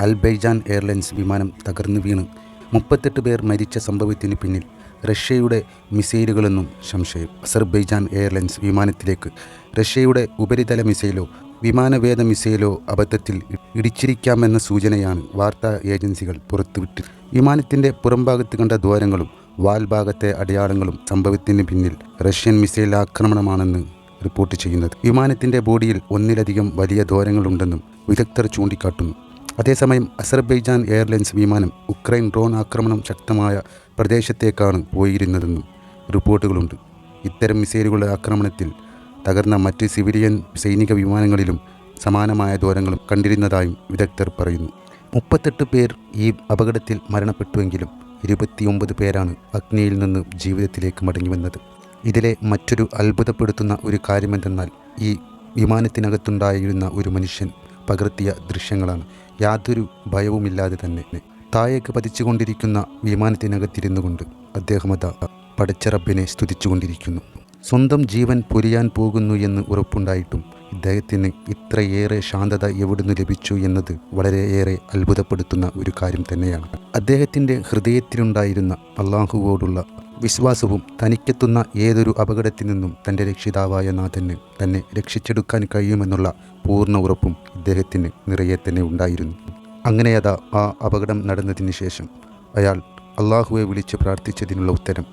അൽബൈജാൻ airlines വിമാനം തകർന്നു വീണ് 38 പേർ മരിച്ച സംഭവത്തിന് പിന്നിൽ റഷ്യയുടെ മിസൈലുകളെന്നും സംശയം. അസർബൈജാൻ എയർലൈൻസ് വിമാനത്തിലേക്ക് റഷ്യയുടെ ഉപരിതല മിസൈലോ വിമാനവേദ മിസൈലോ അബദ്ധത്തിൽ ഇടിച്ചിരിക്കാമെന്ന സൂചനയാണ് വാർത്താ ഏജൻസികൾ പുറത്തുവിട്ടത്. വിമാനത്തിൻ്റെ പുറംഭാഗത്ത് കണ്ട ദ്വാരങ്ങളും വാൽഭാഗത്തെ അടയാളങ്ങളും സംഭവത്തിന് പിന്നിൽ റഷ്യൻ മിസൈൽ ആക്രമണമാണെന്ന് റിപ്പോർട്ട് ചെയ്യുന്നത്. വിമാനത്തിൻ്റെ ബോഡിയിൽ ഒന്നിലധികം വലിയ ദ്വാരങ്ങളുണ്ടെന്നും വിദഗ്ധർ ചൂണ്ടിക്കാട്ടുന്നു. അതേസമയം അസർബൈജാൻ എയർലൈൻസ് വിമാനം ഉക്രൈൻ ഡ്രോൺ ആക്രമണം ശക്തമായ പ്രദേശത്തേക്കാണ് പോയിരുന്നതെന്നും റിപ്പോർട്ടുകളുണ്ട്. ഇത്തരം മിസൈലുകളുടെ ആക്രമണത്തിൽ തകർന്ന മറ്റ് സിവിലിയൻ സൈനിക വിമാനങ്ങളിലും സമാനമായ ദ്വാരങ്ങളും കണ്ടിരുന്നതായും വിദഗ്ധർ പറയുന്നു. 38 പേർ ഈ അപകടത്തിൽ മരണപ്പെട്ടുവെങ്കിലും 29 പേരാണ് അഗ്നിയിൽ നിന്ന് ജീവിതത്തിലേക്ക് മടങ്ങിവന്നത്. ഇതിലെ മറ്റൊരു അത്ഭുതപ്പെടുത്തുന്ന ഒരു കാര്യമെന്തെന്നാൽ ഈ വിമാനത്തിനകത്തുണ്ടായിരുന്ന ഒരു മനുഷ്യൻ പകർത്തിയ ദൃശ്യങ്ങളാണ്. യാതൊരു ഭയവുമില്ലാതെ തന്നെ താഴേക്ക് പതിച്ചുകൊണ്ടിരിക്കുന്ന വിമാനത്തിനകത്തിരുന്നു കൊണ്ട് അദ്ദേഹമതാ പടച്ച റബ്ബിനെ സ്തുതിച്ചുകൊണ്ടിരിക്കുന്നു. സ്വന്തം ജീവൻ പൊരിയാൻ പോകുന്നു എന്ന് ഉറപ്പുണ്ടായിട്ടും ഇദ്ദേഹത്തിന് ഇത്രയേറെ ശാന്തത എവിടുന്ന് ലഭിച്ചു എന്നത് വളരെയേറെ അത്ഭുതപ്പെടുത്തുന്ന ഒരു കാര്യം തന്നെയാണ്. അദ്ദേഹത്തിൻ്റെ ഹൃദയത്തിലുണ്ടായിരുന്ന അള്ളാഹുവോടുള്ള വിശ്വാസവും തനിക്കെത്തുന്ന ഏതൊരു അപകടത്തിൽ നിന്നും തൻ്റെ രക്ഷിതാവായ നാഥന് തന്നെ രക്ഷിച്ചെടുക്കാൻ കഴിയുമെന്നുള്ള പൂർണ്ണ ഉറപ്പും ഇദ്ദേഹത്തിന് നിറയെ തന്നെ ഉണ്ടായിരുന്നു. അങ്ങനെയതാ ആ അപകടം നടന്നതിന് ശേഷം അയാൾ അള്ളാഹുവെ വിളിച്ച് പ്രാർത്ഥിച്ചതിനുള്ള ഉത്തരം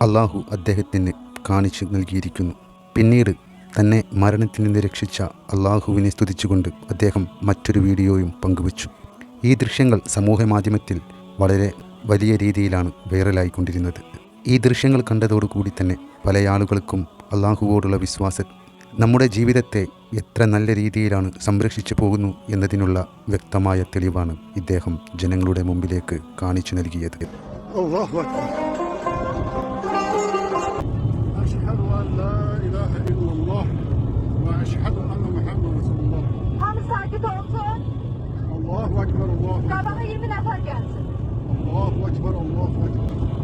അള്ളാഹു അദ്ദേഹത്തിന് കാണിച്ചു നൽകിയിരിക്കുന്നു. പിന്നീട് തന്നെ മരണത്തിൽ നിന്ന് രക്ഷിച്ച അള്ളാഹുവിനെ സ്തുതിച്ചുകൊണ്ട് അദ്ദേഹം മറ്റൊരു വീഡിയോയും പങ്കുവച്ചു. ഈ ദൃശ്യങ്ങൾ സമൂഹ മാധ്യമത്തിൽ വളരെ വലിയ രീതിയിലാണ് വൈറലായിക്കൊണ്ടിരുന്നത്. ഈ ദൃശ്യങ്ങൾ കണ്ടതോടുകൂടി തന്നെ പല ആളുകൾക്കും അള്ളാഹുവോടുള്ള വിശ്വാസം നമ്മുടെ ജീവിതത്തെ എത്ര നല്ല രീതിയിലാണ് സംരക്ഷിച്ചു പോകുന്നു എന്നതിനുള്ള വ്യക്തമായ തെളിവാണ് ഇദ്ദേഹം ജനങ്ങളുടെ മുമ്പിലേക്ക് കാണിച്ചു നൽകിയത്. Allahu Ekber, Allahu Ekber. Allahu Ekber, Allahu Ekber.